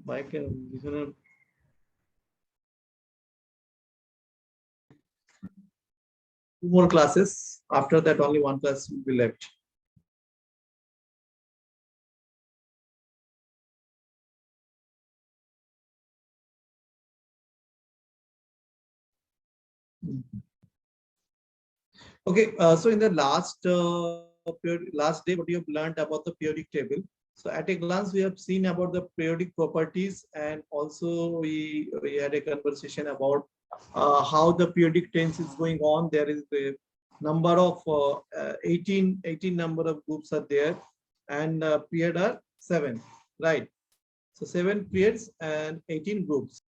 Like two more classes. After that, only one class will be left. Okay, so in the last day, what you have learned about the periodic table. So at a glance, we have seen about the periodic properties, and also we had a conversation about how the periodic tense is going on. There is a number of 18 number of groups are there, and period are 7, right? So 7 periods and 18 groups.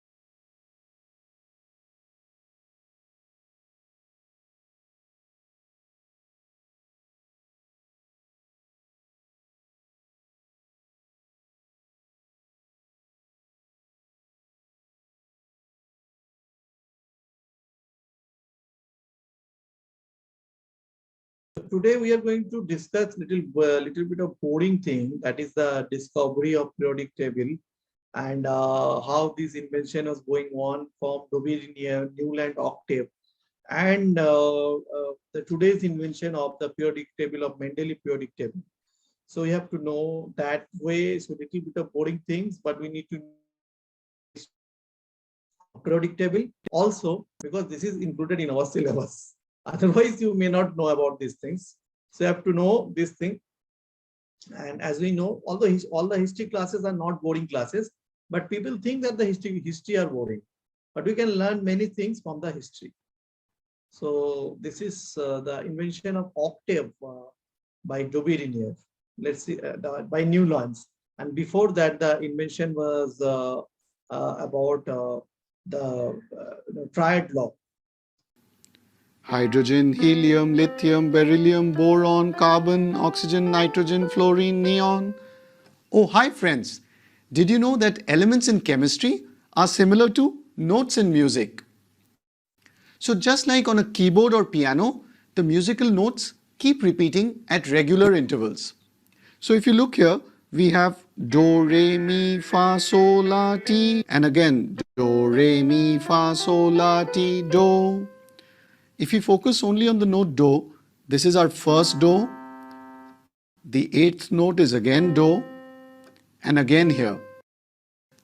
Today we are going to discuss little bit of boring thing, that is the discovery of periodic table, and how this invention was going on from Dominion, Newland, Octet, and the today's invention of the periodic table of Mendeleev periodic table. So you have to know that way. So little bit of boring things, but we need to periodic table also, because this is included in our syllabus. Otherwise, you may not know about these things. So you have to know this thing. And as we know, although all the history classes are not boring classes, but people think that the history are boring. But we can learn many things from the history. So this is the invention of octave by Dobirinier. Let's see, by Newlands. And before that, the invention was about the triad law. Hydrogen, helium, lithium, beryllium, boron, carbon, oxygen, nitrogen, fluorine, neon. Oh, hi friends. Did you know that elements in chemistry are similar to notes in music? So just like on a keyboard or piano, the musical notes keep repeating at regular intervals. So if you look here, we have do, re, mi, fa, sol, la, ti, and again do, re, mi, fa, sol, la, ti, do. If we focus only on the note do, this is our first do. The eighth note is again do, and again here.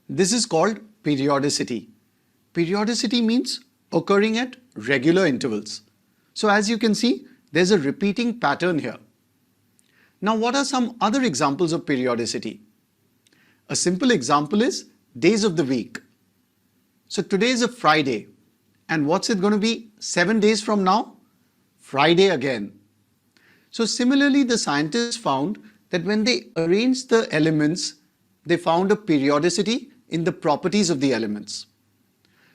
This is called periodicity. Periodicity means occurring at regular intervals. So as you can see, there's a repeating pattern here. Now, what are some other examples of periodicity? A simple example is days of the week. So today is a Friday. And what's it going to be 7 days from now? Friday again. So similarly, the scientists found that when they arranged the elements, they found a periodicity in the properties of the elements.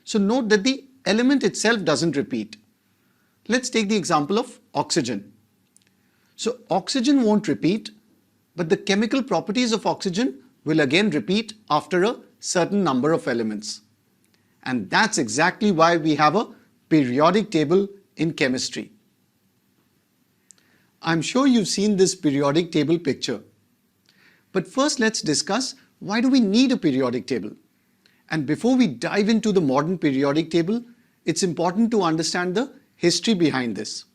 So note that the element itself doesn't repeat. Let's take the example of oxygen. So oxygen won't repeat, but the chemical properties of oxygen will again repeat after a certain number of elements. And that's exactly why we have a periodic table in chemistry. I'm sure you've seen this periodic table picture. But first let's discuss, why do we need a periodic table? And before we dive into the modern periodic table, it's important to understand the history behind this.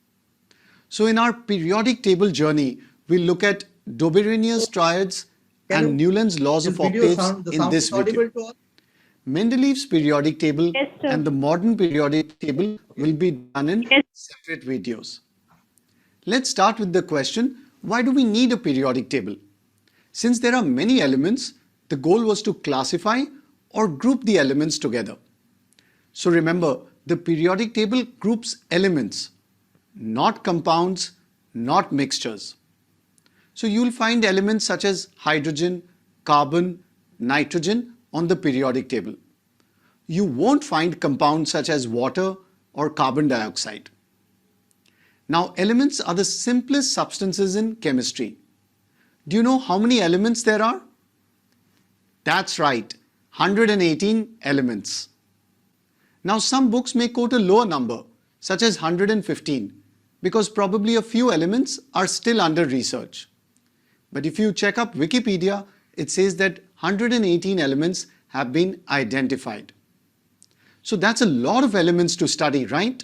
So in our periodic table journey, we'll look at Doberinier's triads and Newland's laws of octaves in this video. Mendeleev's periodic table and the modern periodic table will be done in separate videos. Let's start with the question, why do we need a periodic table? Since there are many elements, the goal was to classify or group the elements together. So remember, the periodic table groups elements, not compounds, not mixtures. So you'll find elements such as hydrogen, carbon, nitrogen on the periodic table. You won't find compounds such as water or carbon dioxide. Now, elements are the simplest substances in chemistry. Do you know how many elements there are? That's right, 118 elements. Now, some books may quote a lower number, such as 115, because probably a few elements are still under research. But if you check up Wikipedia, it says that 118 elements have been identified. So that's a lot of elements to study, right?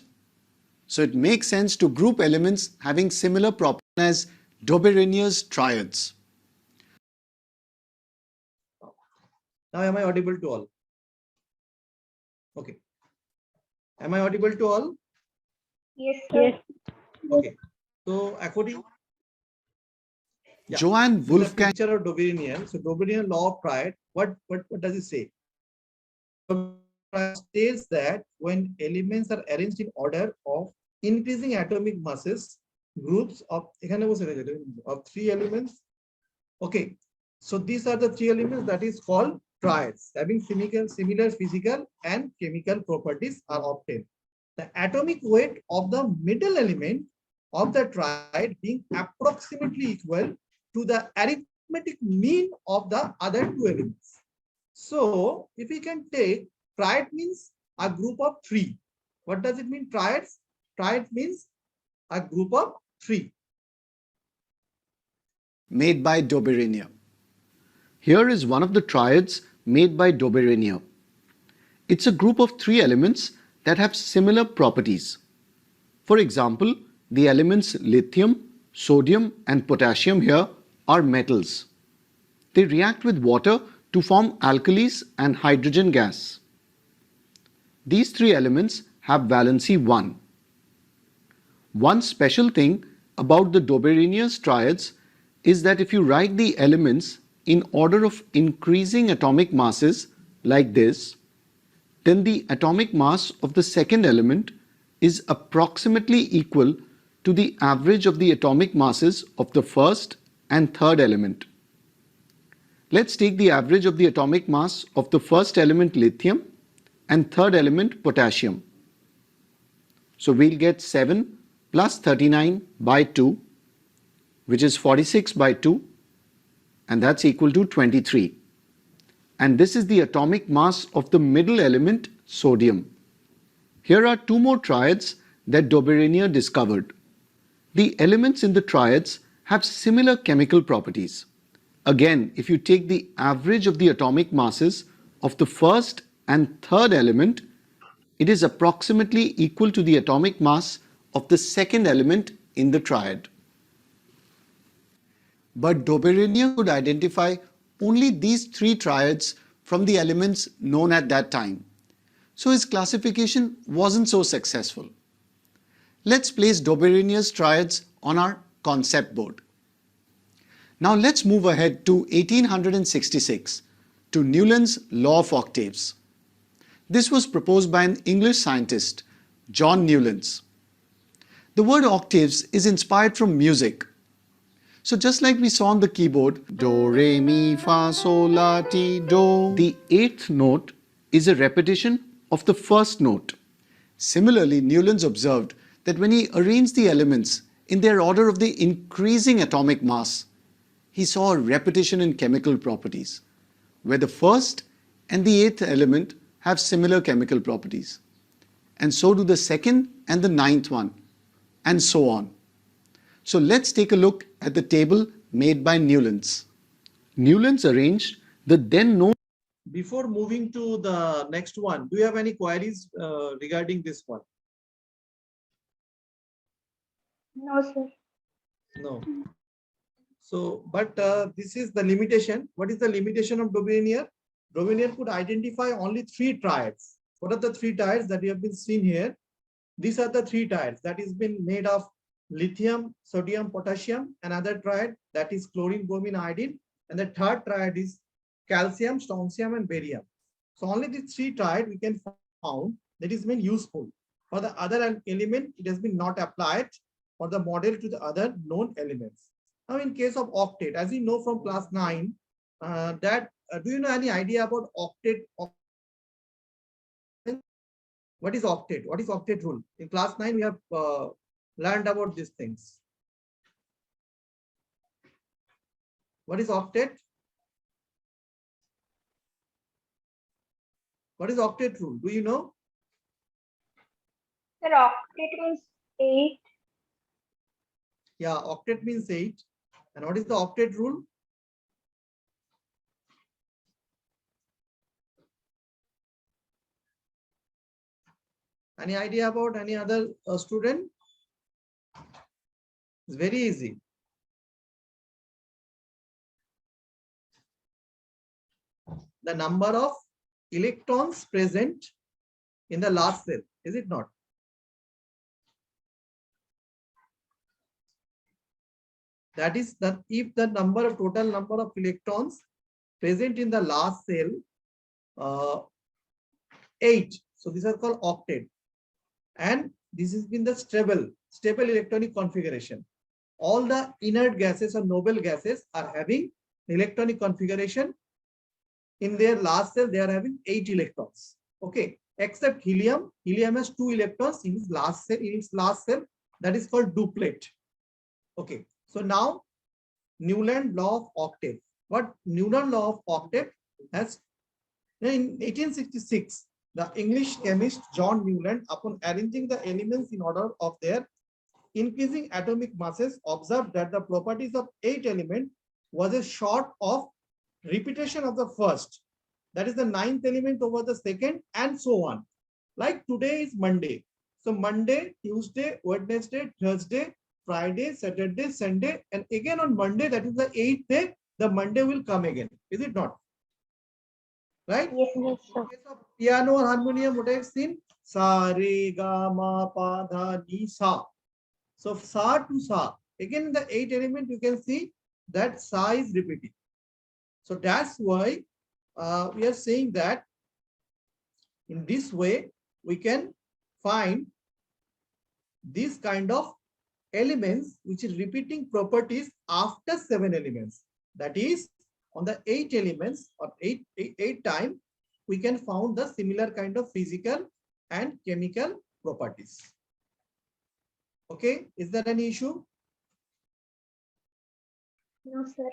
So it makes sense to group elements having similar properties as Dobberinius triads. Now, am I audible to all? Okay. Am I audible to all? Yes, sir. Yes. Okay. So according Johann so the Wolfgang picture of Dobberinian. So Dobberinian law of triad. What does it say? States that when elements are arranged in order of increasing atomic masses, groups of 3 elements. Okay. So these are the 3 elements that is called triads, having similar physical and chemical properties are obtained. The atomic weight of the middle element of the triad being approximately equal to the arithmetic mean of the other 2 elements. So if we can take triad means a group of 3. What does it mean, triads? Triad means a group of 3. made by Dobberinian. Here is one of the triads made by Dobberinian. It's a group of 3 elements that have similar properties. For example, the elements lithium, sodium and potassium here are metals. They react with water to form alkalis and hydrogen gas. These 3 elements have valency 1. One special thing about the Dobberinian triads is that if you write the elements in order of increasing atomic masses like this, then the atomic mass of the second element is approximately equal to the average of the atomic masses of the first and third element. Let's take the average of the atomic mass of the first element lithium and third element potassium. So we'll get 7 plus 39 by 2, which is 46 by 2, and that's equal to 23. And this is the atomic mass of the middle element sodium. Here are 2 more triads that Dobberinian discovered. The elements in the triads have similar chemical properties. Again, if you take the average of the atomic masses of the first and third element, it is approximately equal to the atomic mass of the second element in the triad. But Dobberinian could identify only these 3 triads from the elements known at that time. So his classification wasn't so successful. Let's place Dobberinian's triads on our concept board. Now let's move ahead to 1866 to Newland's Law of Octaves. This was proposed by an English scientist, John Newlands. The word octaves is inspired from music. So just like we saw on the keyboard, do, re, mi, fa, sol, la, ti, do, the 8th note is a repetition of the first note. Similarly, Newlands observed that when he arranged the elements in their order of the increasing atomic mass, he saw a repetition in chemical properties, where the first and the 8th element have similar chemical properties. And so do the second and the 9th one, and so on. So let's take a look at the table made by Newlands. Newlands arranged the then known. Before moving to the next one, do you have any queries regarding this one? No, sir. No. So, but this is the limitation. What is the limitation of Dobberinian? Dobberinian could identify only 3 triads. What are the 3 triads that you have been seen here? These are the 3 triads that is been made of lithium, sodium, potassium, another triad that is chlorine, bromine, iodine, and the third triad is calcium, strontium, and barium. So only these 3 triad we can found that is been useful. For the other element, it has been not applied for the model to the other known elements. Now, in case of octet, as you know from class 9, do you know any idea about octet? What is octet? What is octet rule? In class 9, we have learned about these things. What is octet? What is octet rule? Do you know? Sir, octet means 8. Yeah, octet means 8. And what is the octet rule? Any idea about any other student? It's very easy. The number of electrons present in the last cell, is it not? That is that if the total number of electrons present in the last cell 8, so these are called octet, and this has been the stable electronic configuration. All the inert gases or noble gases are having electronic configuration. In their last cell, they are having 8 electrons. Okay, except helium. Helium has 2 electrons in its last cell. That is called duplet. Okay, so now Newland law of octet. What Newland law of octet has, in 1866, the English chemist John Newland, upon arranging the elements in order of their increasing atomic masses, observed that the properties of 8 elements was a sort of repetition of the first. That is the 9th element over the second, and so on. Like today is Monday. So Monday, Tuesday, Wednesday, Thursday, Friday, Saturday, Sunday, and again on Monday, that is the 8th day, the Monday will come again. Is it not? Right? Yes, yes, sir. Piano or harmonium, what I have seen? Sa, re, ga, ma, pa, dha, ni, sa. So sa to sa. Again in the 8th element, you can see that sa is repeating. So that's why we are saying that in this way, we can find this kind of elements which is repeating properties after 7 elements. That is, on the 8 elements or 8 times, we can found the similar kind of physical and chemical properties. Okay, is there any issue? No, sir.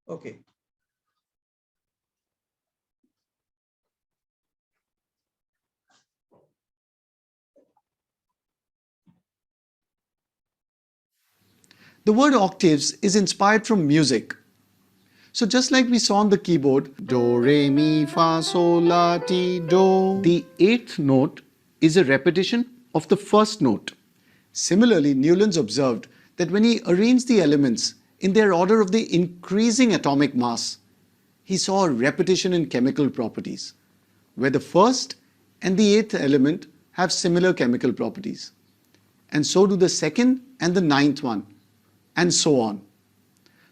Okay. The word octaves is inspired from music. So just like we saw on the keyboard, do, re, mi, fa, sol, la, ti, do, the 8th note is a repetition of the first note. Similarly, Newlands observed that when he arranged the elements in their order of the increasing atomic mass, he saw a repetition in chemical properties, where the first and the 8th element have similar chemical properties. And so do the 2nd and the 9th one, and so on.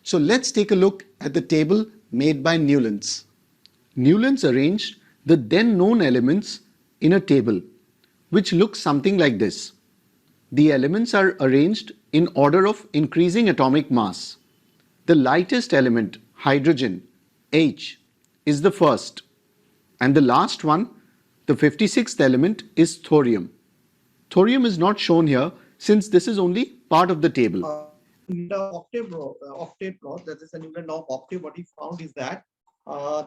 So let's take a look at the table made by Newlands. Newlands arranged the then known elements in a table, which looks something like this. The elements are arranged in order of increasing atomic mass. The lightest element, hydrogen, H, is the first. And the last one, the 56th element, is thorium. Thorium is not shown here since this is only part of the table. The octet law, that is the Newland law of octet, what he found is that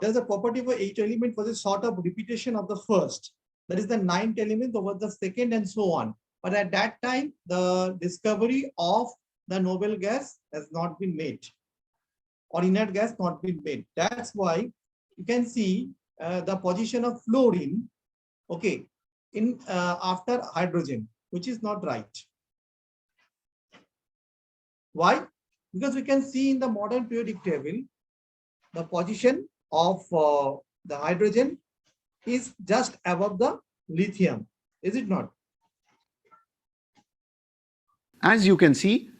there's a property for each element for this sort of repetition of the first. That is the 9th element over the second, and so on. But at that time, the discovery of the noble gas has not been made, or inert gas not been made. That's why you can see the position of fluorine, okay, in after hydrogen, which is not right. Why? Because we can see in the modern periodic table, the position of the hydrogen is just above the lithium. Is it not? As you can see.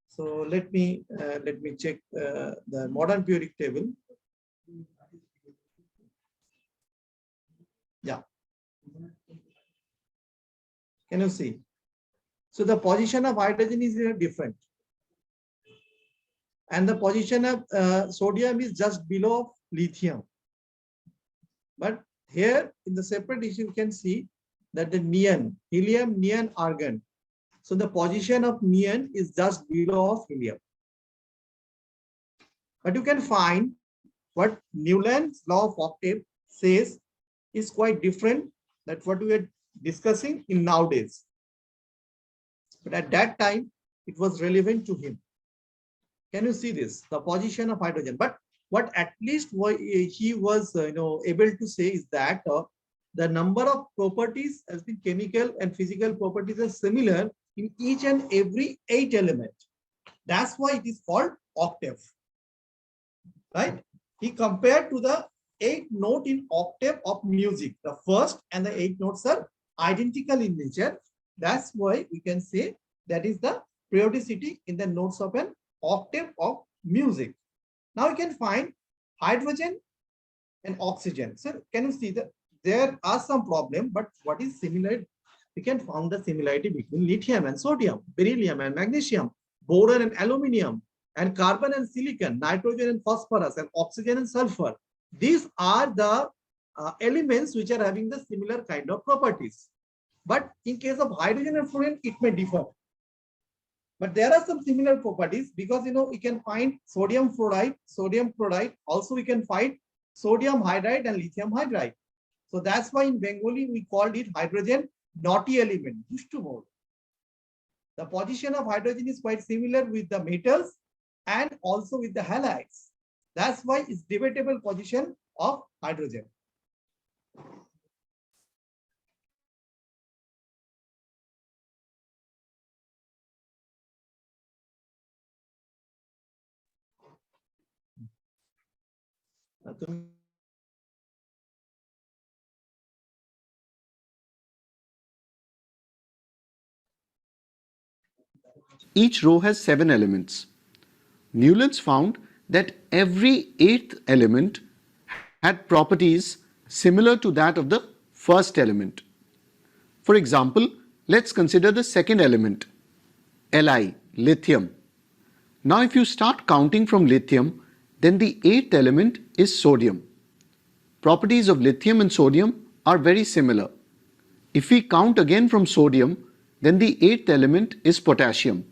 So let me check the modern periodic table. Yeah. Can you see? So the position of hydrogen is different, and the position of sodium is just below lithium. But here in the separate issue, you can see that the neon, helium, neon, argon. So the position of neon is just below of helium. But you can find what Newland's law of octet says is quite different than what we are discussing in nowadays. But at that time, it was relevant to him. Can you see this? The position of hydrogen. But what at least he was able to say is that the number of properties as the chemical and physical properties are similar in each and every 8 element. That's why it is called octave. Right? He compared to the 8 note in octave of music. The first and the 8 notes are identical in nature. That's why we can say that is the periodicity in the notes of an octave of music. Now you can find hydrogen and oxygen. So can you see that there are some problem, but what is similar? We can find the similarity between lithium and sodium, beryllium and magnesium, boron and aluminium, and carbon and silicon, nitrogen and phosphorus, and oxygen and sulfur. These are the elements which are having the similar kind of properties. But in case of hydrogen and fluorine, it may differ. But there are some similar properties because we can find sodium fluoride, sodium chloride. Also, we can find sodium hydride and lithium hydride. So that's why in Bengali we called it hydrogen naughty element, dushtu mode. The position of hydrogen is quite similar with the metals and also with the halides. That's why it's debatable position of hydrogen. Each row has 7 elements. Newlands found that every 8th element had properties similar to that of the first element. For example, let's consider the second element, Li, lithium. Now if you start counting from lithium, then the 8th element is sodium. Properties of lithium and sodium are very similar. If we count again from sodium, then the 8th element is potassium.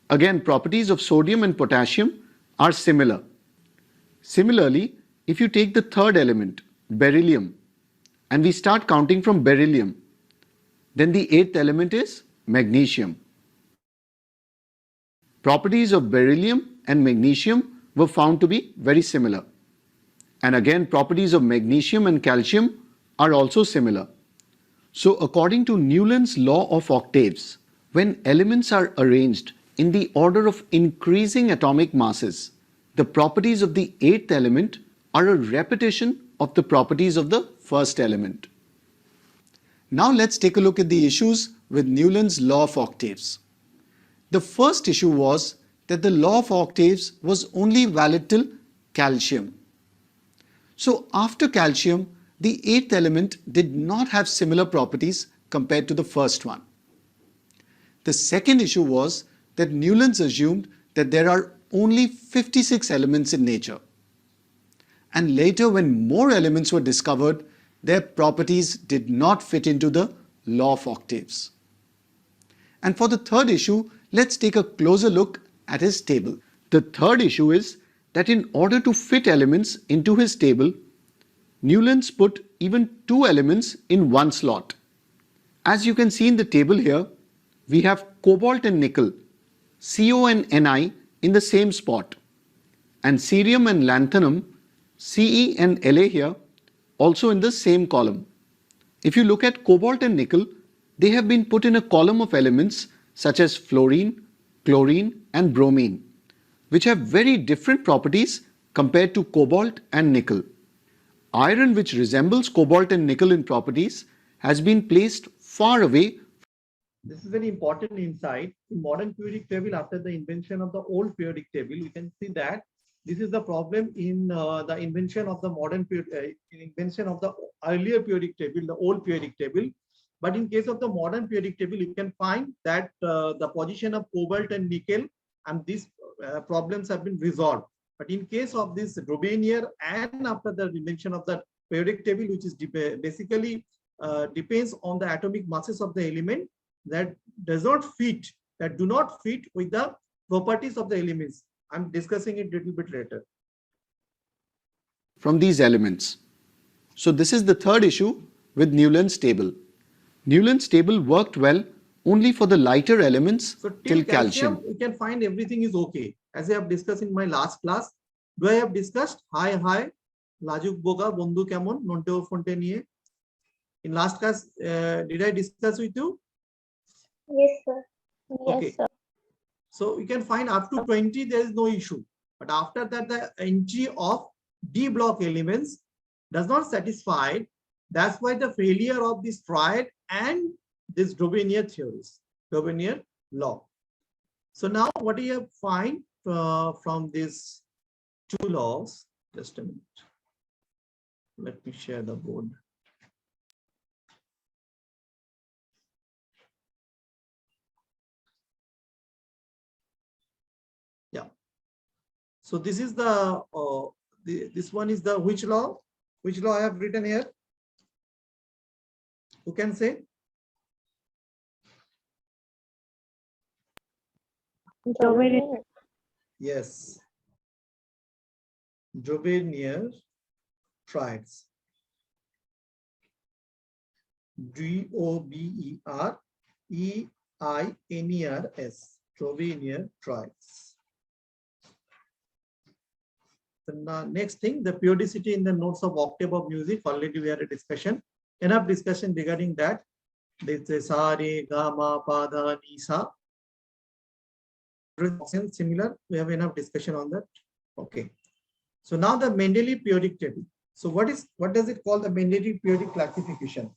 Again, properties of sodium and potassium are similar. Similarly, if you take the third element, beryllium, and we start counting from beryllium, then the 8th element is magnesium. Properties of beryllium and magnesium were found to be very similar. And again, properties of magnesium and calcium are also similar. So according to Newlands' law of octaves, when elements are arranged in the order of increasing atomic masses, the properties of the 8th element are a repetition of the properties of the first element. Now let's take a look at the issues with Newlands' law of octaves. The first issue was that the law of octaves was only valid till calcium. So after calcium, the 8th element did not have similar properties compared to the first one. The second issue was that Newlands assumed that there are only 56 elements in nature. And later, when more elements were discovered, their properties did not fit into the law of octaves. And for the third issue, let's take a closer look at his table. The third issue is that in order to fit elements into his table, Newlands put even 2 elements in one slot. As you can see in the table here, we have cobalt and nickel, Co and Ni in the same spot, and cerium and lanthanum, Ce and La here, also in the same column. If you look at cobalt and nickel, they have been put in a column of elements such as fluorine, chlorine and bromine, which have very different properties compared to cobalt and nickel. Iron, which resembles cobalt and nickel in properties, has been placed far away. This is very important insight. In modern periodic table, after the invention of the old periodic table, we can see that this is the problem in the invention of the invention of the earlier periodic table, the old periodic table. But in case of the modern periodic table, you can find that the position of cobalt and nickel and these problems have been resolved. But in case of this Robenier and after the invention of the periodic table, which is basically depends on the atomic masses of the element that does not fit, that do not fit with the properties of the elements. I'm discussing it a little bit later. From these elements. So this is the third issue with Newlands' table. Newlands' table worked well only for the lighter elements So till calcium. You can find everything is okay. as I have discussed in my last class. Do I have discussed? Hi, Lajuk Boga, Bondu Kamon, Nonteo Fontaine. In last class, did I discuss with you? Yes, sir. Okay. So you can find up to 20, there is no issue. But after that, the entry of D block elements does not satisfy. That's why the failure of this triad and this Daubinier theories, Daubinier law. So now what do you find from these two laws? Just a minute. Let me share the board. Yeah. So this is this one is the which law? Which law I have written here? Who can say? Yes. Daubinier triads. Dobereins. Daubinier triads. The next thing, the periodicity in the notes of octave of music. Already we had a discussion. Enough discussion regarding that. This is sa, re, ga, ma, pa, da, ni, sa. Similar. We have enough discussion on that. Okay. So now the Mendeleev periodic table. So what does it call the Mendeleev periodic classification?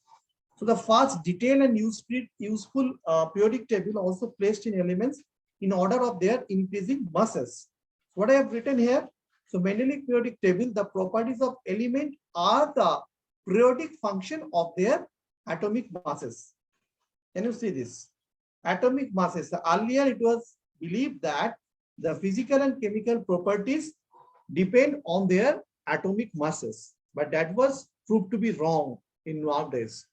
So the first detailed and useful periodic table also placed in elements in order of their increasing masses. What I have written here. So Mendeleev periodic table, the properties of element are the periodic function of their atomic masses. Can you see this? Atomic masses. So earlier it was believed that the physical and chemical properties depend on their atomic masses, but that was proved to be wrong in nowadays.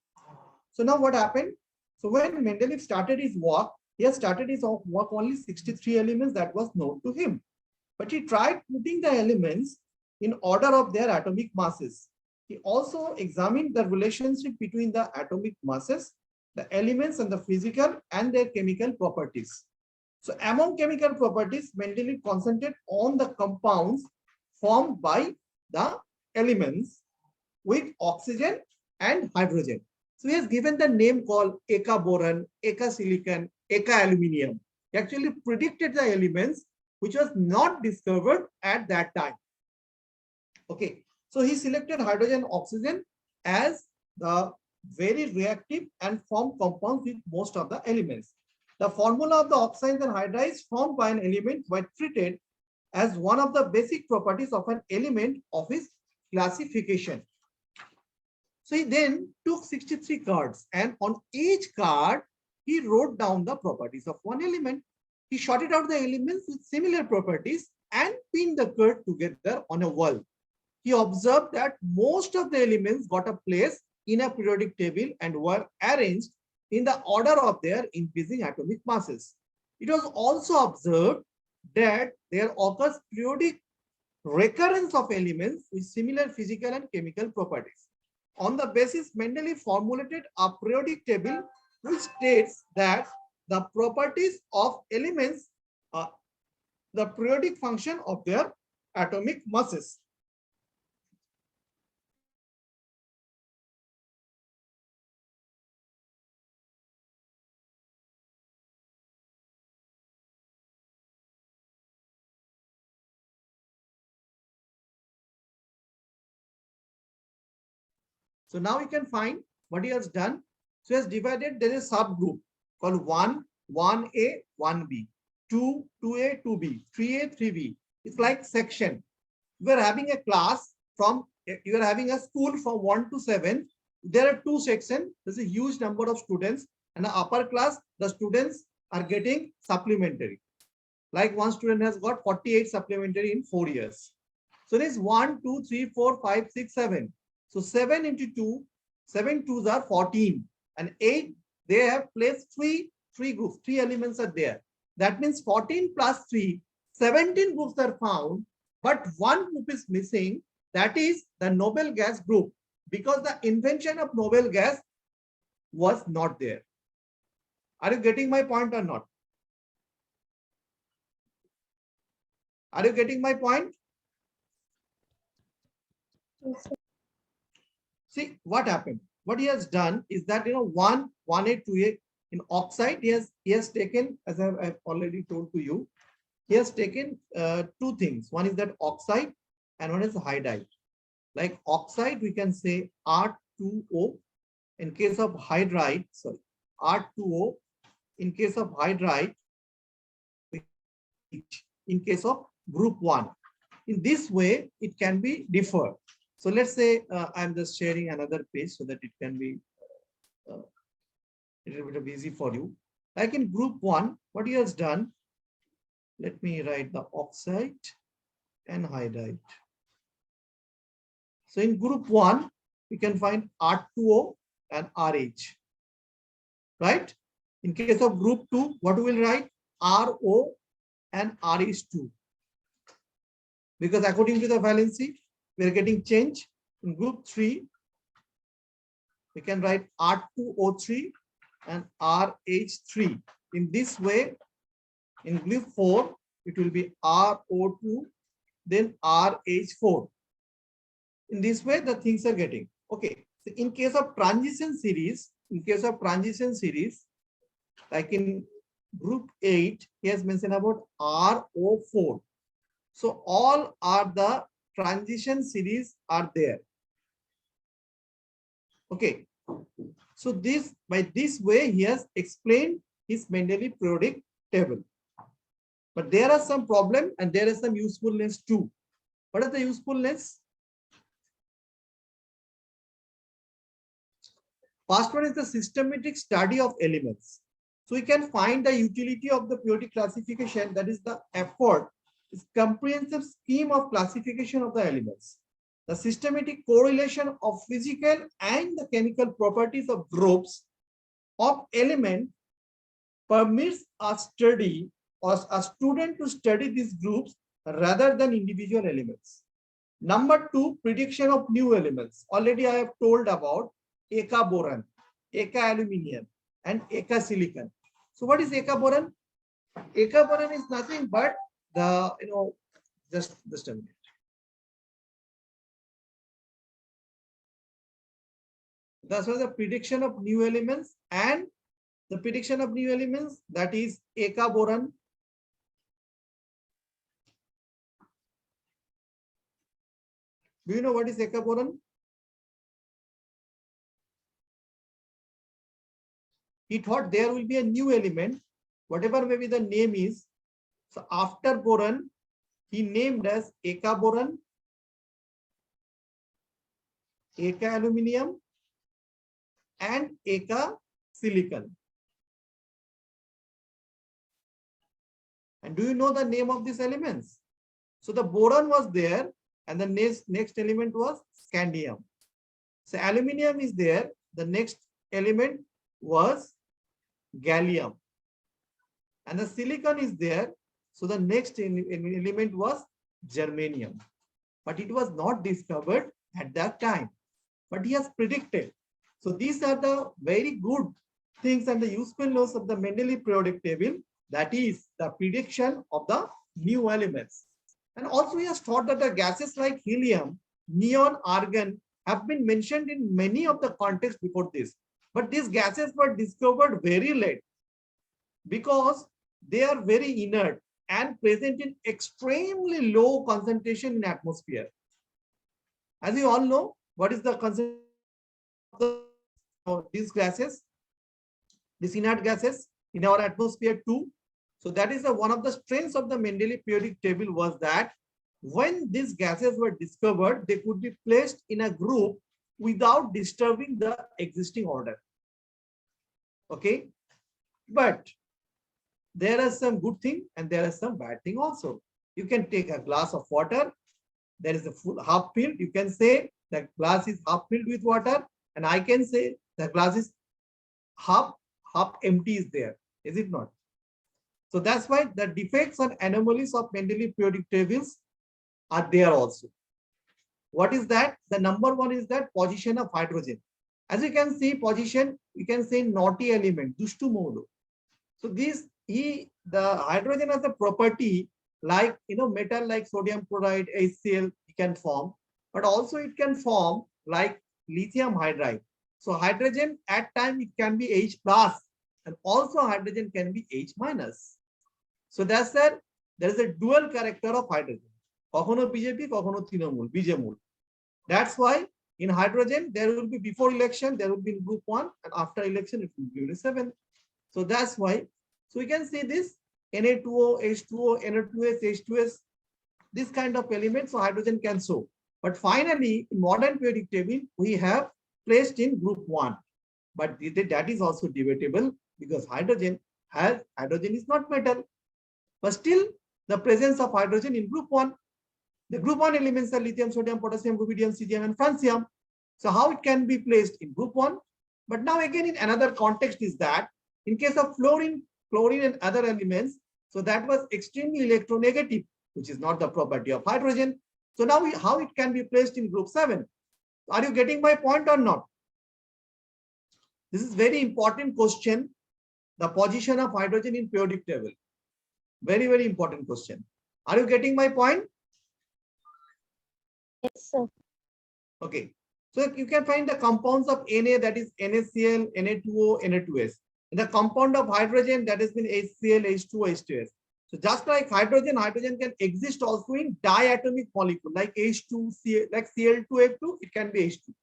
So now what happened? So when Mendeleev started his work, he has started his work only 63 elements that was known to him. But he tried putting the elements in order of their atomic masses. He also examined the relationship between the atomic masses, the elements, and the physical and their chemical properties. So among chemical properties, Mendeleev concentrated on the compounds formed by the elements with oxygen and hydrogen. So he has given the name called Eka boron, Eka silicon, Eka aluminium. He actually predicted the elements which was not discovered at that time. Okay, so he selected hydrogen, oxygen as the very reactive and formed compounds with most of the elements. The formula of the oxides and hydrides formed by an element were treated as one of the basic properties of an element of his classification. So he then took 63 cards, and on each card, he wrote down the properties of one element. He sorted out the elements with similar properties and pinned the card together on a wall. He observed that most of the elements got a place in a periodic table and were arranged in the order of their increasing atomic masses. It was also observed that there occurs periodic recurrence of elements with similar physical and chemical properties. On the basis, Mendeleev formulated a periodic table which states that the properties of elements are the periodic function of their atomic masses. So now you can find what he has done. So he has divided, there is a subgroup called 1, 1A, 1B, 2, 2A, 2B, 3A, 3B. It's like section. You are having a class from, you are having a school from 1 to 7. There are 2 sections. There's a huge number of students, and the upper class, the students are getting supplementary. Like one student has got 48 supplementary in 4 years. So there's 1, 2, 3, 4, 5, 6, 7. So 7 into 2, 7 2s are 14, and 8, they have placed three groups, 3 elements are there. That means 14 plus 3, 17 groups are found, but 1 group is missing. That is the noble gas group, because the invention of noble gas was not there. Are you getting my point or not? Are you getting my point? Yes, sir. See what happened. What he has done is that 1A, 2A in oxide, he has taken, as I've already told to you, he has taken two things. One is that oxide and one is hydride. Like oxide, we can say R2O. In case of hydride, sorry, R2O. In case of hydride, in case of group 1. In this way, it can be differed. So let's say I'm just sharing another page so that it can be a little bit easy for you. Like in group 1, what he has done, let me write the oxide and hydride. So in group 1, we can find R2O and RH, right? In case of group 2, what we will write? RO and RH2. Because according to the valency, we are getting change. In group 3, we can write R2O3 and RH3. In this way, in group 4, it will be RO2, then RH4. In this way, the things are getting. Okay. So in case of transition series, like in group 8, he has mentioned about RO4. So all are the transition series are there. Okay. So this, by this way, he has explained his Mendeleev periodic table. But there are some problem and there is some usefulness too. What is the usefulness? First one is the systematic study of elements. So we can find the utility of the periodic classification, that is the effort, is comprehensive scheme of classification of the elements. The systematic correlation of physical and the chemical properties of groups of elements permits a study or a student to study these groups rather than individual elements. Number 2, prediction of new elements. Already I have told about Eka boron, Eka aluminium, and Eka silicon. So what is Eka boron? Eka boron is nothing but the, just a minute. That's why the prediction of new elements, and the prediction of new elements, that is Eka boron. Do you know what is Eka boron? He thought there will be a new element, whatever maybe the name is. So after boron, he named as Eka boron, Eka aluminium, and Eka silicon. And do you know the name of these elements? So the boron was there, and the next element was scandium. So aluminium is there, the next element was gallium, and the silicon is there, so the next element was germanium. But it was not discovered at that time, but he has predicted. So these are the very good things and the usefulness of the Mendeleev periodic table, that is the prediction of the new elements. And also he has thought that the gases like helium, neon, argon have been mentioned in many of the contexts before this. But these gases were discovered very late because they are very inert and present in extremely low concentration in atmosphere. As you all know, what is the concentration of these gases, these inert gases in our atmosphere too? So that is one of the strengths of the Mendeleev periodic table, was that when these gases were discovered, they could be placed in a group without disturbing the existing order. Okay, but there are some good thing and there are some bad thing also. You can take a glass of water, there is a full half filled, you can say that glass is half filled with water, and I can say the glass is half empty is there, is it not? So that's why the defects and anomalies of Mendeleev periodic tables are there also. What is that? The number one is that position of hydrogen. As you can see, position, you can say naughty element, dushtu modo. So the hydrogen has a property like, metal like sodium chloride, HCl, it can form, but also it can form like lithium hydride. So hydrogen at time it can be H plus, and also hydrogen can be H minus. So that's that there is a dual character of hydrogen. Kokhono BJP, kokhono Trinamool, BJMool. That's why in hydrogen there will be before election there will be in group 1, and after election it will be unit 7. So that's why. So we can see this Na2O, H2O, Na2S, H2S, this kind of elements, so hydrogen can show. But finally, in modern periodic table, we have placed in group 1. But that is also debatable because hydrogen is not metal. But still, the presence of hydrogen in group 1. The group 1 elements are lithium, sodium, potassium, rubidium, cesium, and francium. So how it can be placed in group 1? But now again, in another context is that in case of fluorine, chlorine, and other elements, so that was extremely electronegative, which is not the property of hydrogen. So now how it can be placed in group 7? Are you getting my point or not? This is very important question. The position of hydrogen in periodic table. Very, very important question. Are you getting my point? Yes, sir. Okay. So you can find the compounds of Na, that is NaCl, Na2O, Na2S. In the compound of hydrogen, that has been HCl, H2O, H2S. So just like hydrogen can exist also in diatomic molecule like H2, like Cl2F2, it can be H2.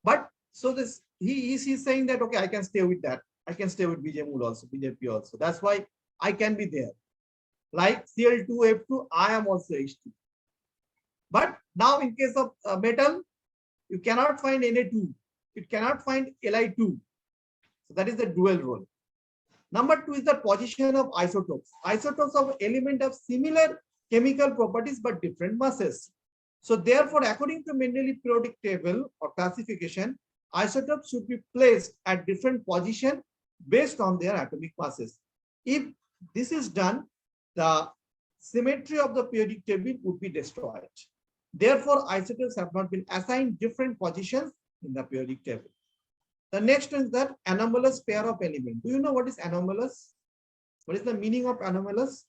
But so this he's saying that okay, I can stay with that. I can stay with BJMool also, BJP also. That's why I can be there. Like Cl2F2, I am also H2. But now in case of metal, you cannot find Na2. It cannot find Li2. So that is the dual role. Number 2 is the position of isotopes. Isotopes of element of similar chemical properties but different masses. So therefore, according to Mendeleev periodic table or classification, isotopes should be placed at different positions based on their atomic masses. If this is done, the symmetry of the periodic table would be destroyed. Therefore, isotopes have not been assigned different positions in the periodic table. The next one is that anomalous pair of elements. Do you know what is anomalous? What is the meaning of anomalous?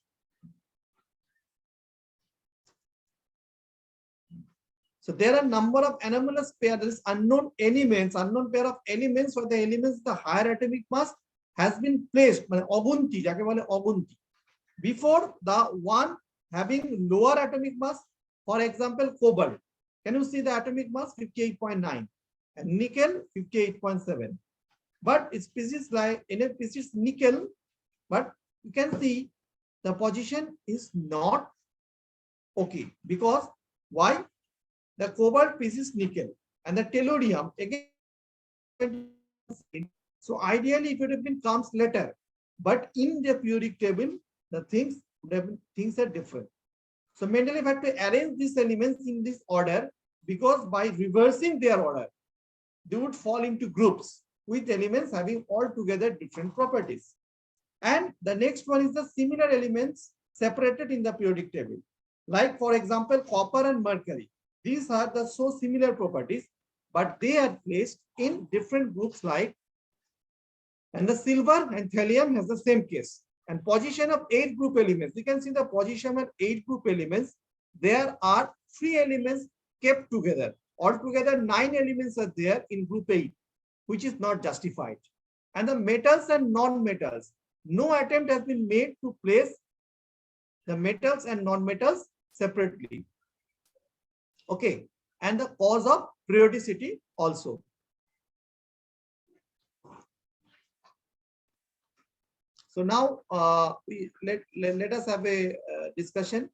So there are number of anomalous pair. There is unknown elements, unknown pair of elements for the elements the higher atomic mass has been placed. Before the one having lower atomic mass. For example, cobalt. Can you see the atomic mass 58.9 and nickel 58.7. But its species like in a species nickel, but you can see the position is not okay because why? The cobalt species nickel and the tellurium again. So ideally, if it had been comes later, but in the periodic table, the things are different. So Mendeleev had to arrange these elements in this order because by reversing their order, they would fall into groups with elements having altogether different properties. And the next one is the similar elements separated in the periodic table. Like for example, copper and mercury. These are the so similar properties, but they are placed in different groups like, and the silver and thallium has the same case. And position of 8 group elements. You can see the position of 8 group elements. There are 3 elements kept together. Altogether 9 elements are there in group 8, which is not justified. And the metals and non-metals. No attempt has been made to place the metals and non-metals separately. Okay. And the cause of periodicity also. So now let us have a discussion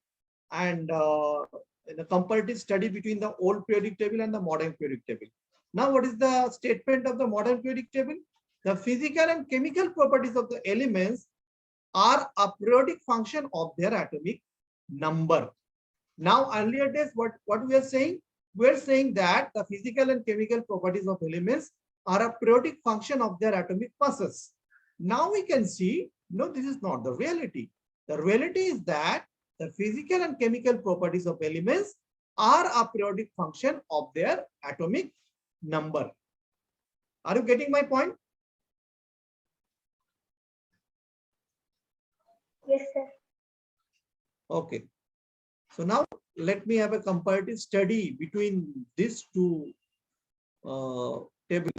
and the comparative study between the old periodic table and the modern periodic table. Now, what is the statement of the modern periodic table? The physical and chemical properties of the elements are a periodic function of their atomic number. Now, earlier days, what we are saying? We are saying that the physical and chemical properties of elements are a periodic function of their atomic masses. Now we can see, no, this is not the reality. The reality is that the physical and chemical properties of elements are a periodic function of their atomic number. Are you getting my point? Yes, sir. Okay. So now let me have a comparative study between these two tables.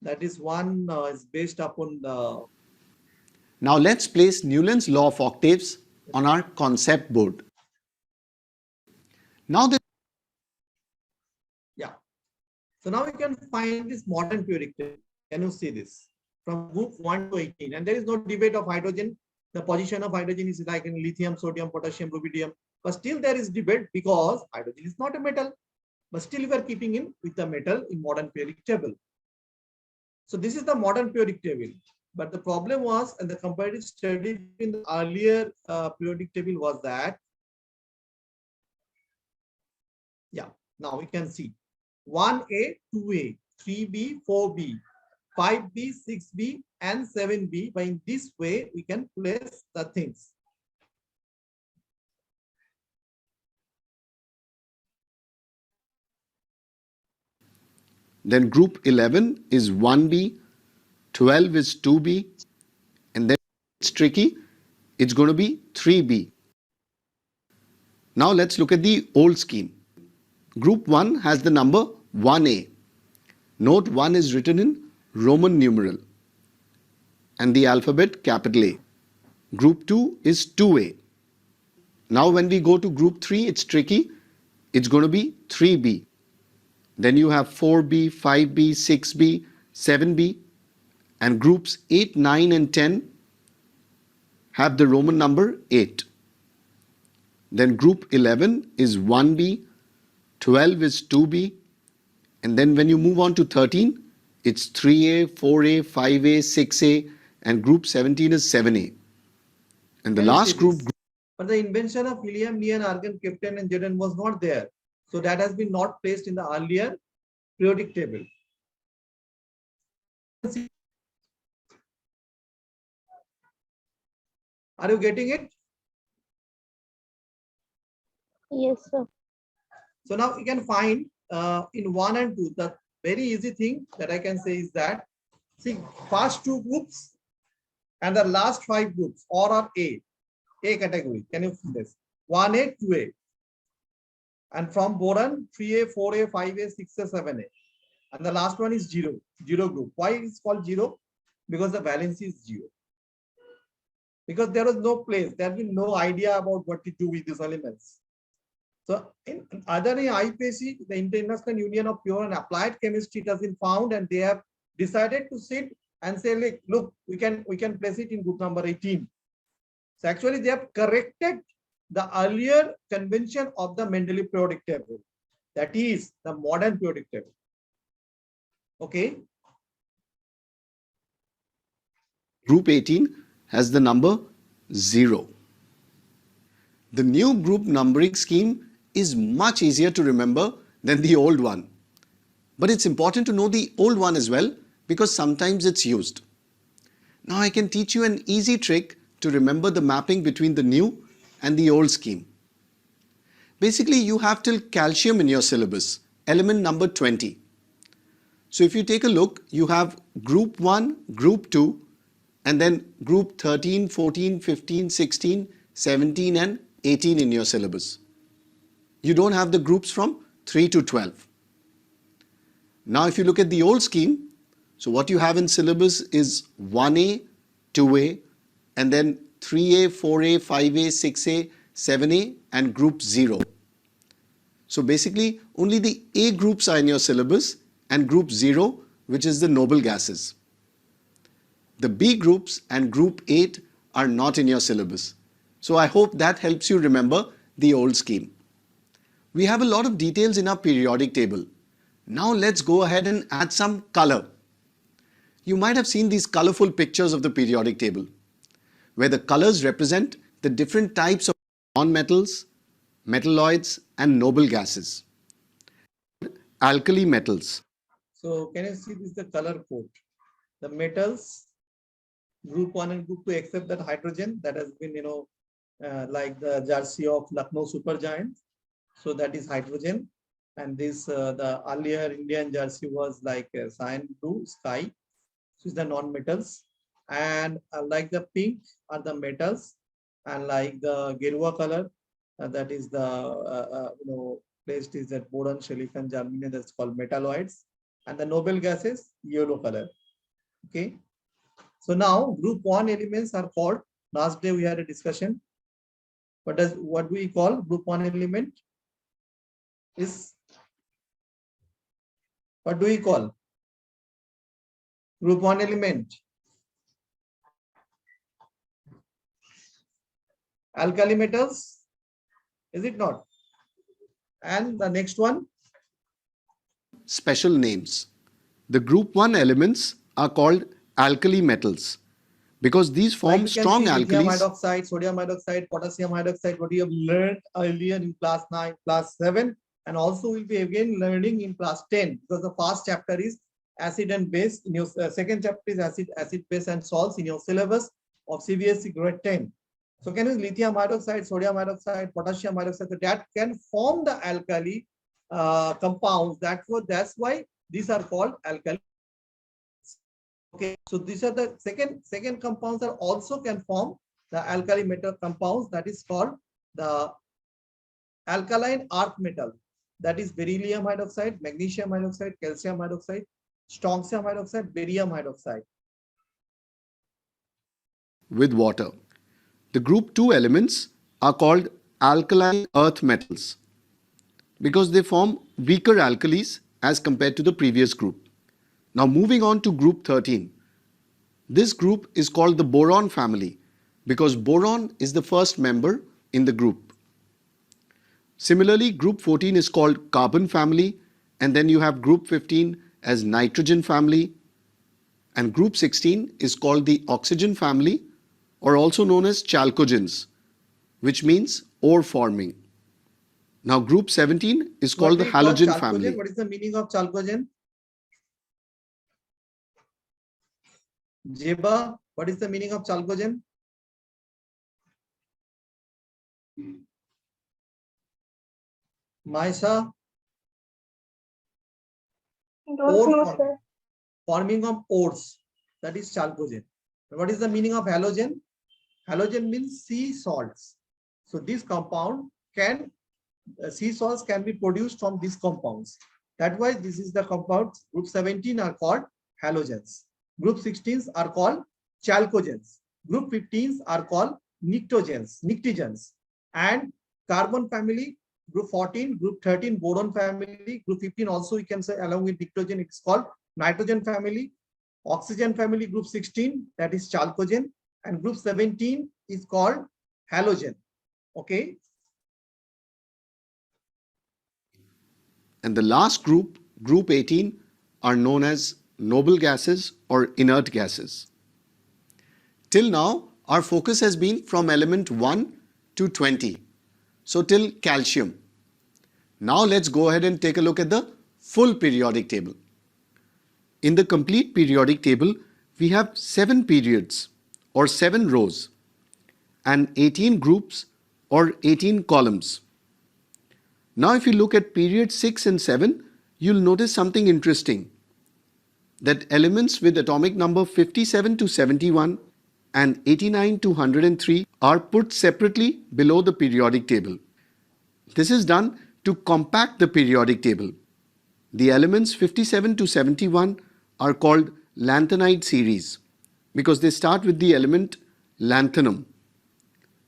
That is one is based upon the. Now let's place Newland's law of octaves on our concept board. Now that Yeah. So now we can find this modern periodic table. Can you see this? From group 1 to 18. And there is no debate of hydrogen. The position of hydrogen is like in lithium, sodium, potassium, rubidium. But still there is debate because hydrogen is not a metal. But still we are keeping in with the metal in modern periodic table. So this is the modern periodic table. But the problem was, and the comparative study in the earlier periodic table was that, yeah, now we can see 1A, 2A, 3B, 4B, 5B, 6B, and 7B. By in this way, we can place the things. then group 11 is 1B, 12 is 2B, and then it's tricky, it's going to be 3B. Now let's look at the old scheme. Group 1 has the number 1A. Note 1 is written in Roman numeral and the alphabet capital A. Group 2 is 2A. Now when we go to group 3, it's tricky. It's going to be 3B. Then you have 4B, 5B, 6B, 7B, and groups 8, 9 and 10 have the Roman number 8. Then group 11 is 1B, 12 is 2B, and then when you move on to 13, it's 3A, 4A, 5A, 6A, and group 17 is 7A. And the last group. But the invention of helium, neon, argon, krypton, and xenon was not there. So that has been not placed in the earlier periodic table. Are you getting it? Yes, sir. So now you can find in 1 and 2, the very easy thing that I can say is that, see, first 2 groups and the last 5 groups all are A category. Can you see this? 1A, 2A. And from boron, 3A, 4A, 5A, 6A, 7A. And the last one is 0 group. Why it's called 0? Because the valence is 0. Because there was no place, there has been no idea about what to do with these elements. So in other IPC, the International Union of Pure and Applied Chemistry, it has been found, and they have decided to sit and say, look, we can place it in group number 18. So actually they have corrected the earlier convention of the Mendeleev periodic table. That is the modern periodic table. Okay. Group 18 has the number 0. The new group numbering scheme is much easier to remember than the old one. But it's important to know the old one as well because sometimes it's used. Now I can teach you an easy trick to remember the mapping between the new and the old scheme. Basically, you have till calcium in your syllabus, element number 20. So if you take a look, you have group 1, group 2, and then group 13, 14, 15, 16, 17 and 18 in your syllabus. You don't have the groups from 3 to 12. Now if you look at the old scheme, so what you have in syllabus is 1A, 2A, and then 3A, 4A, 5A, 6A, 7A, and group 0. So basically, only the A groups are in your syllabus and group 0, which is the noble gases. The B groups and group 8 are not in your syllabus. So I hope that helps you remember the old scheme. We have a lot of details in our periodic table. Now let's go ahead and add some color. You might have seen these colorful pictures of the periodic table, where the colors represent the different types of nonmetals, metalloids, and noble gases. Alkali metals. So can you see this, the color code? The metals, group 1 and group 2, except that hydrogen that has been, like the jersey of Lucknow Supergiant. So that is hydrogen. And this, the earlier Indian jersey was like cyan blue sky. So is the non-metals. And like the pink are the metals. And like the Gerua color that is the placed is that boron, silicon, germanium, that's called metalloids, and the noble gases yellow color. Okay. So now group 1 elements are called. Last day we had a discussion. What do we call group 1 element? Is what do we call group 1 element? Alkali metals, is it not? And the next one? Special names. The group 1 elements are called alkali metals because these form Like strong lithium alkalis. hydroxide, sodium hydroxide, potassium hydroxide, what you have learned earlier in class 9, class 7, and also will be again learning in class 10, because the first chapter is acid and base. In your second chapter is acid, base, and salts in your syllabus of CBSE grade 10. So can use lithium hydroxide, sodium hydroxide, potassium hydroxide, so that can form the alkali compounds. That's why these are called alkali. Okay, so these are the second compounds that also can form the alkali metal compounds, that is called the alkaline earth metal, that is beryllium hydroxide, magnesium hydroxide, calcium hydroxide, strontium hydroxide, barium hydroxide. With water. The group 2 elements are called alkaline earth metals because they form weaker alkalis as compared to the previous group. Now moving on to group 13. This group is called the boron family because boron is the first member in the group. Similarly, group 14 is called carbon family, and then you have group 15 as nitrogen family, and group 16 is called the oxygen family, or also known as chalcogens, which means ore forming. Now group 17 is called the halogen family. What is the meaning of chalcogen? Jeba, what is the meaning of chalcogen? Maisha? Don't know, sir. Forming of ores, that is chalcogen. What is the meaning of halogen? Halogen means sea salts. So this compound can, sea salts can be produced from these compounds. That's why this is the compound. Group 17 are called halogens. Group 16s are called chalcogens. Group 15s are called pnictogens. And carbon family, group 14, group 13, boron family, group 15 also we can say along with pnictogen, it's called nitrogen family. Oxygen family, group 16, that is chalcogen, and group 17 is called halogen. Okay. And the last group, group 18, are known as noble gases or inert gases. Till now, our focus has been from element 1 to 20, so till calcium. Now let's go ahead and take a look at the full periodic table. In the complete periodic table, we have 7 periods or 7 rows and 18 groups or 18 columns. Now if you look at period 6 and 7, you'll notice something interesting, that elements with atomic number 57 to 71 and 89 to 103 are put separately below the periodic table. This is done to compact the periodic table. The elements 57 to 71 are called Lanthanide Series because they start with the element lanthanum.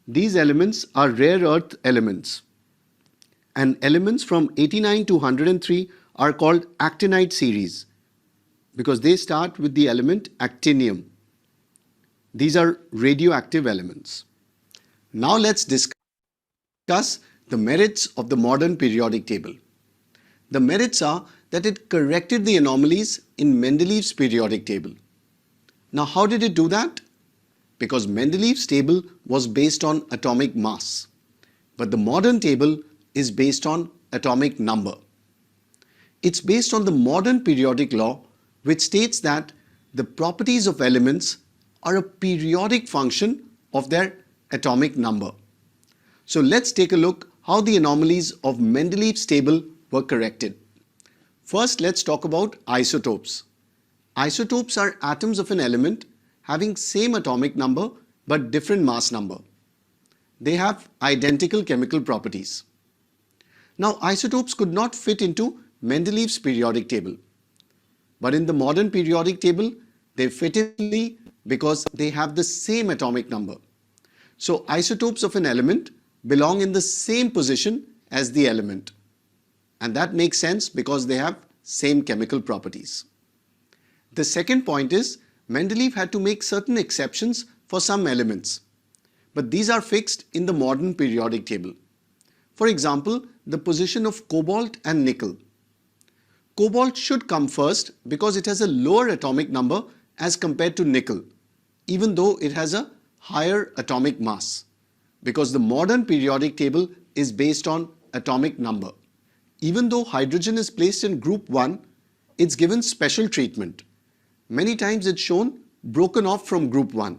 These elements are rare earth elements. And elements from 89 to 103 are called Actinide Series because they start with the element actinium. These are radioactive elements. Now let's discuss the merits of the modern periodic table. The merits are that it corrected the anomalies in Mendeleev's periodic table. Now how did it do that? Because Mendeleev's table was based on atomic mass, but the modern table is based on atomic number. It's based on the modern periodic law, which states that the properties of elements are a periodic function of their atomic number. So let's take a look how the anomalies of Mendeleev's table were corrected. First, let's talk about isotopes. Isotopes are atoms of an element having same atomic number but different mass number. They have identical chemical properties. Now, isotopes could not fit into Mendeleev's periodic table. But in the modern periodic table, they fit easily because they have the same atomic number. So isotopes of an element belong in the same position as the element. And that makes sense because they have same chemical properties. The second point is Mendeleev had to make certain exceptions for some elements. But these are fixed in the modern periodic table. For example, the position of cobalt and nickel. Cobalt should come first because it has a lower atomic number as compared to nickel, even though it has a higher atomic mass, because the modern periodic table is based on atomic number. Even though hydrogen is placed in group 1, it's given special treatment. Many times it's shown broken off from group 1.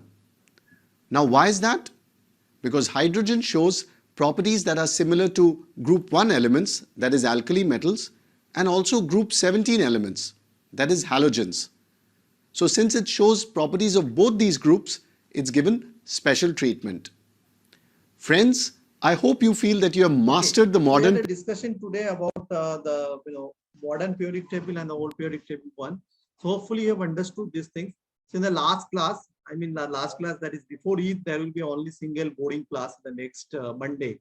Now why is that? Because hydrogen shows properties that are similar to group 1 elements, that is alkali metals, and also group 17 elements, that is halogens. So since it shows properties of both these groups, it's given special treatment. Friends, I hope you feel that you have mastered the modern. We had a discussion today about the modern periodic table and the old periodic table one. So hopefully you have understood these things. So in the last class, that is before Eid, there will be only single boarding class the next Monday.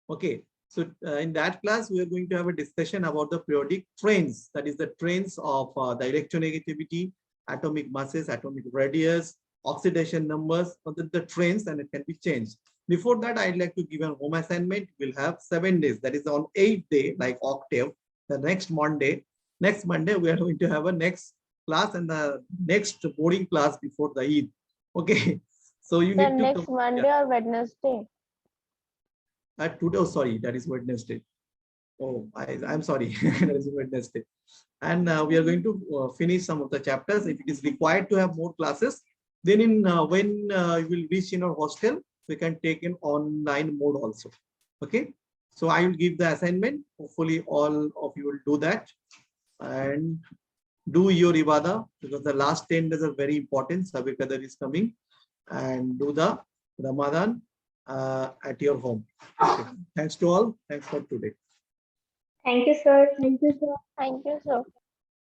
Okay. So in that class, we are going to have a discussion about the periodic trains. That is the trains of the electronegativity, atomic masses, atomic radius, oxidation numbers, the trains, and it can be changed. Before that, I'd like to give a home assignment. We'll have 7 days. That is on 8th day, like octave. The next Monday, we are going to have a next class and the next boarding class before the Eid. Okay. So you need to next Monday or Wednesday. Today, oh, sorry, that is Wednesday. Oh, I'm sorry, that is Wednesday. And we are going to finish some of the chapters. If it is required to have more classes, then when you will reach in our hostel, we can take in online mode also. Okay, so I will give the assignment. Hopefully, all of you will do that and do your ibadah, because the last 10 days are very important. Sabi Qadar is coming, and do the Ramadan at your home. Okay. Thanks to all. Thanks for today. Thank you, sir. Thank you, sir. Thank you, sir.